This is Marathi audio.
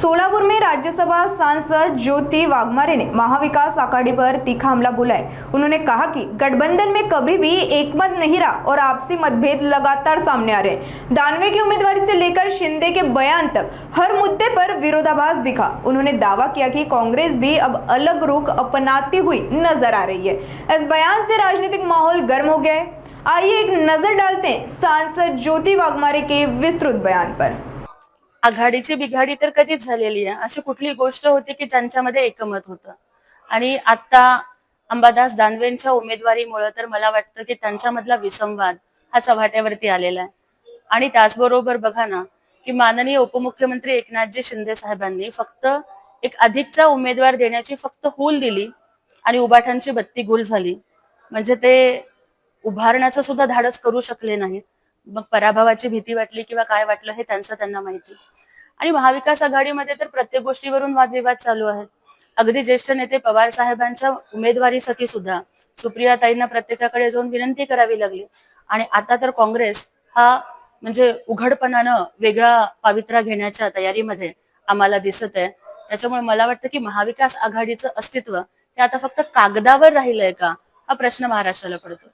सोलापुर में राज्यसभा सांसद ज्योति वाघमारे ने महाविकास आघाड़ी पर तीखा हमला बोला है। उन्होंने कहा कि गठबंधन में कभी भी एकमत नहीं रहा और आपसी मतभेद लगातार सामने आ रहे हैं। दानवे की उम्मीदवारी से लेकर शिंदे के बयान तक हर मुद्दे पर विरोधाभास दिखा। उन्होंने दावा किया कि कांग्रेस भी अब अलग रुख अपनाती हुई नजर आ रही है। इस बयान से राजनीतिक माहौल गर्म हो गया है। आइए एक नजर डालते हैं सांसद ज्योति वाघमारे के विस्तृत बयान पर। आघाडीची बिघाडी तर कधीच झालेली आहे, अशी कुठली गोष्ट होती की ज्यांच्यामध्ये एकमत होतं। आणि आता अंबादास दानवेंच्या उमेदवारीमुळे तर मला वाटतं की त्यांच्यामधला विसंवाद हा चव्हाट्यावरती आलेला आहे। आणि त्याचबरोबर बघा ना की माननीय उपमुख्यमंत्री एकनाथजी शिंदे साहेबांनी फक्त एक अधिकचा उमेदवार देण्याची फक्त हूल दिली आणि उबाठांची बत्ती गुल झाली, म्हणजे ते उभारण्याचं सुद्धा धाडस करू शकले नाहीत। मग पराभवाची भीती वाटली किंवा काय वाटलं हे त्यांना माहिती। आणि महाविकास आघाडीमध्ये तर प्रत्येक गोष्टीवरून वादविवाद चालू आहेत। अगदी ज्येष्ठ नेते पवार साहेबांच्या उमेदवारीसाठी सुद्धा सुप्रियाताईंना प्रत्येकाकडे जाऊन विनंती करावी लागली। आणि आता तर काँग्रेस हा म्हणजे उघडपणानं वेगळा पावित्रा घेण्याच्या तयारीमध्ये आम्हाला दिसत आहे। त्याच्यामुळे मला वाटतं की महाविकास आघाडीचं अस्तित्व हे आता फक्त कागदावर राहिलंय का, हा प्रश्न महाराष्ट्राला पडतो।